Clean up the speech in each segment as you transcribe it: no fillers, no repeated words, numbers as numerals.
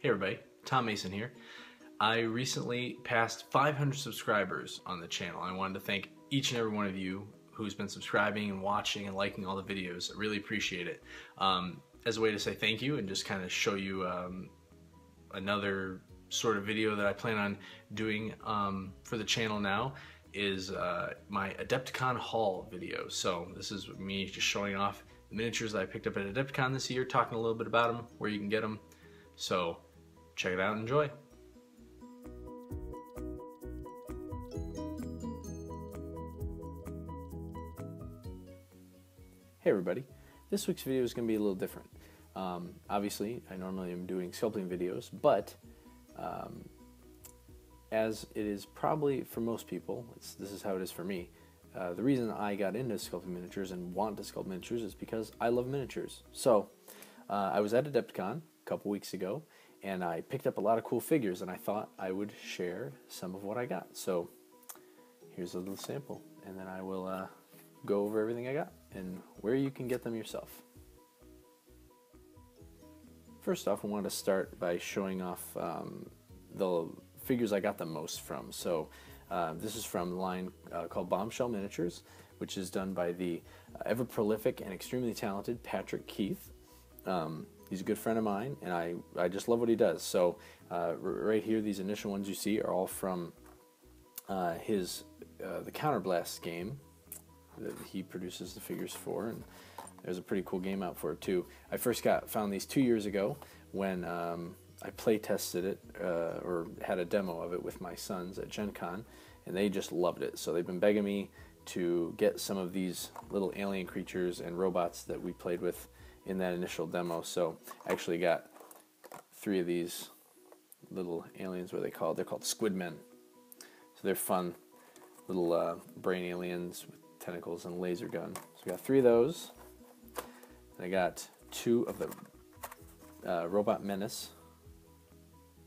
Hey everybody, Tom Mason here. I recently passed 500 subscribers on the channel. I wanted to thank each and every one of you who's been subscribing and watching and liking all the videos. I really appreciate it. As a way to say thank you and just kind of show you another sort of video that I plan on doing for the channel now is my Adepticon haul video. So this is me just showing off the miniatures that I picked up at Adepticon this year, talking a little bit about them, where you can get them. So check it out and enjoy. Hey everybody, this week's video is going to be a little different. Obviously, I normally am doing sculpting videos, but as it is probably for most people, this is how it is for me. The reason I got into sculpting miniatures and want to sculpt miniatures is because I love miniatures. So I was at Adepticon a couple weeks ago, and I picked up a lot of cool figures, and I thought I would share some of what I got. So here's a little sample, and then I will go over everything I got and where you can get them yourself. First off, I wanted to start by showing off the figures I got the most from. So this is from the line called Bombshell Miniatures, which is done by the ever prolific and extremely talented Patrick Keith. He's a good friend of mine, and I just love what he does. So right here, these initial ones you see are all from the Counterblast game that he produces the figures for, and there's a pretty cool game out for it too. I first found these 2 years ago when I play tested it or had a demo of it with my sons at Gen Con, and they just loved it. So they've been begging me to get some of these little alien creatures and robots that we played with in that initial demo. So I actually got 3 of these little aliens. What are they called? They're called Squidmen. So they're fun little brain aliens with tentacles and a laser gun. So I got 3 of those. And I got 2 of the Robot Menace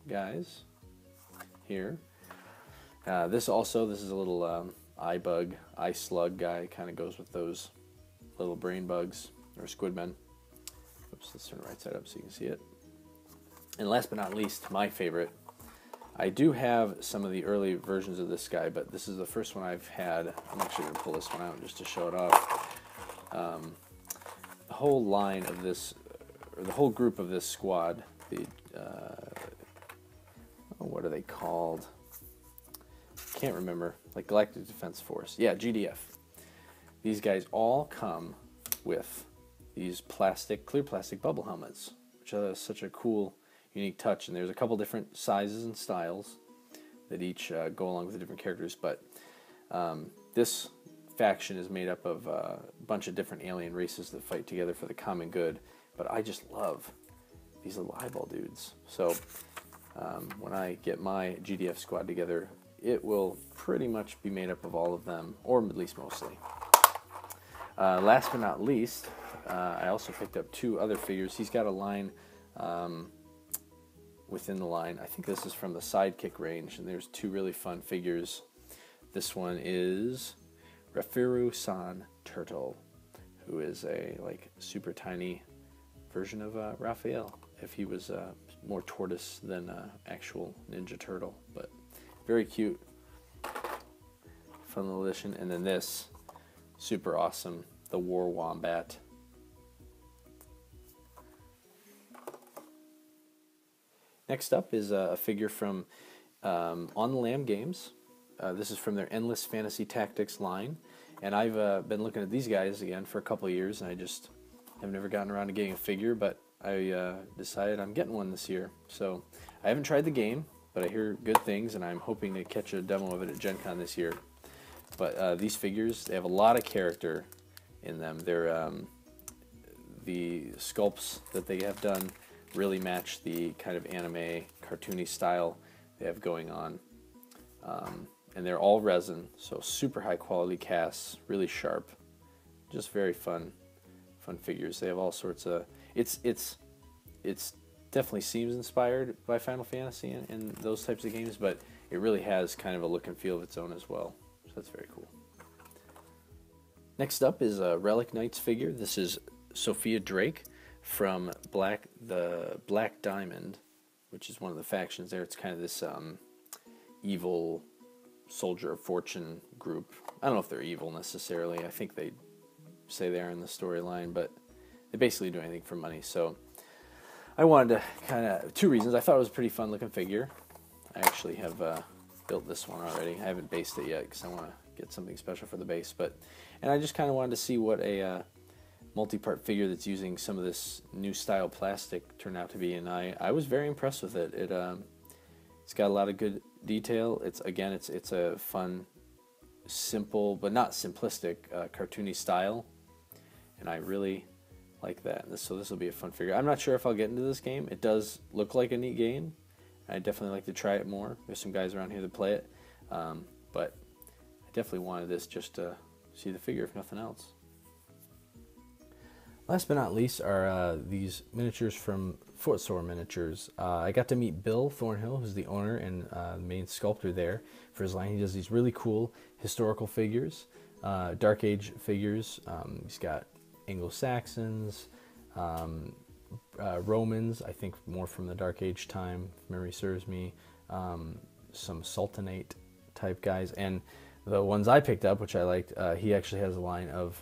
guys here. This is a little eye bug, eye slug guy. Kind of goes with those little brain bugs or Squidmen. Oops, let's turn it right side up so you can see it. And last but not least, my favorite. I do have some of the early versions of this guy, but this is the first one I've had. I'm actually going to pull this one out just to show it off. The whole line of this, or the whole group of this squad, the, what are they called? Can't remember. Like Galactic Defense Force. Yeah, GDF. These guys all come with these clear plastic bubble helmets, which are such a cool, unique touch. And there's a couple different sizes and styles that each go along with the different characters. But this faction is made up of a bunch of different alien races that fight together for the common good. But I just love these little eyeball dudes. So when I get my GDF squad together, it will pretty much be made up of all of them, or at least mostly. Last but not least, I also picked up 2 other figures. He's got a line within the line. I think this is from the Sidekick range, and there's 2 really fun figures. This one is Rafiru-san Turtle, who is a super tiny version of Raphael, if he was more tortoise than actual Ninja Turtle. But very cute, fun little addition. And then this, super awesome, the War Wombat. Next up is a figure from On the Lam Games. This is from their Endless Fantasy Tactics line. And I've been looking at these guys again for a couple of years, and I just have never gotten around to getting a figure, but I decided I'm getting one this year. So I haven't tried the game, but I hear good things, and I'm hoping to catch a demo of it at Gen Con this year. But these figures, they have a lot of character in them. They're the sculpts that they have done really match the kind of anime, cartoony style they have going on. And they're all resin, so super high quality casts, really sharp, just very fun figures. They have all sorts of, it's definitely seems inspired by Final Fantasy and those types of games, but it really has kind of a look and feel of its own as well. So that's very cool. Next up is a Relic Knights figure. This is Sophia Drake from the Black Diamond which is one of the factions there. It's kind of this evil soldier of fortune group. I don't know if they're evil necessarily. I think they say they are in the storyline, but they basically do anything for money. So I wanted to kind of, two reasons. I thought it was a pretty fun looking figure. I actually have built this one already. I haven't based it yet because I want to get something special for the base. And I just kind of wanted to see what a multi-part figure that's using some of this new style plastic turned out to be, and I was very impressed with it. It's got a lot of good detail. It's a fun, simple but not simplistic cartoony style, and I really like that. So this will be a fun figure. I'm not sure if I'll get into this game. It does look like a neat game. I'd definitely like to try it more. There's some guys around here that play it, but I definitely wanted this just to see the figure if nothing else. Last but not least are these miniatures from Footsore Miniatures. I got to meet Bill Thornhill, who's the owner and the main sculptor there for his line. He does these really cool historical figures, Dark Age figures. He's got Anglo-Saxons, Romans, I think more from the Dark Age time, if memory serves me, some Sultanate type guys, and the ones I picked up, which I liked, he actually has a line of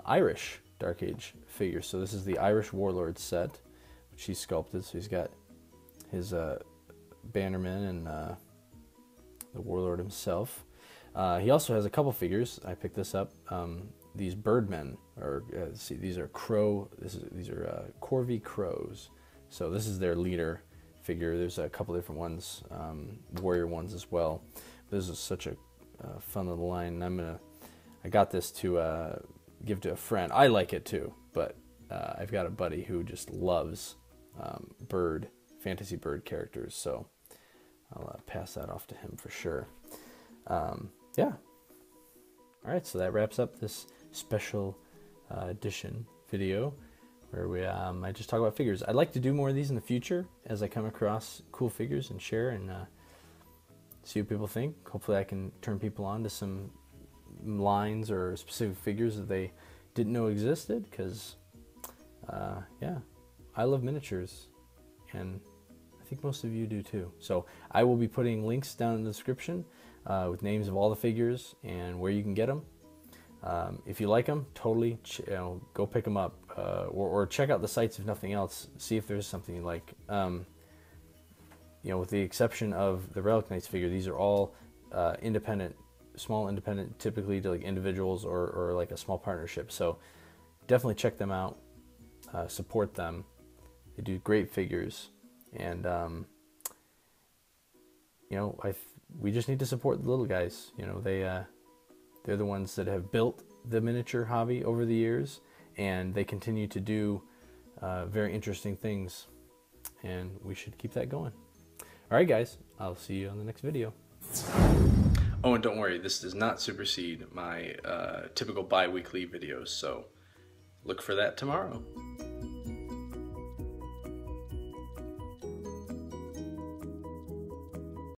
Irish Dark Age figures. So this is the Irish Warlord set, which he sculpted. So he's got his Bannerman and the Warlord himself. He also has a couple figures. I picked this up. These birdmen, or see, these are these are Corvii Crows. So this is their leader figure. There's a couple different ones, warrior ones as well. This is such a fun little line. I got this to give to a friend. I like it too, but I've got a buddy who just loves fantasy bird characters, so I'll pass that off to him for sure. Yeah. All right, so that wraps up this special edition video where I just talk about figures. I'd like to do more of these in the future as I come across cool figures and share and see what people think. Hopefully I can turn people on to some lines or specific figures that they didn't know existed, because yeah, I love miniatures, and I think most of you do too. So I will be putting links down in the description with names of all the figures and where you can get them. If you like them, totally go pick them up, or check out the sites if nothing else. See if there's something you like. With the exception of the Relic Knights figure, these are all independent, small independent, typically to like individuals or like a small partnership. So definitely check them out, support them. They do great figures, and we just need to support the little guys. They're the ones that have built the miniature hobby over the years, and they continue to do very interesting things, and we should keep that going. All right, guys, I'll see you on the next video. Oh, and don't worry, this does not supersede my typical bi-weekly videos, so look for that tomorrow.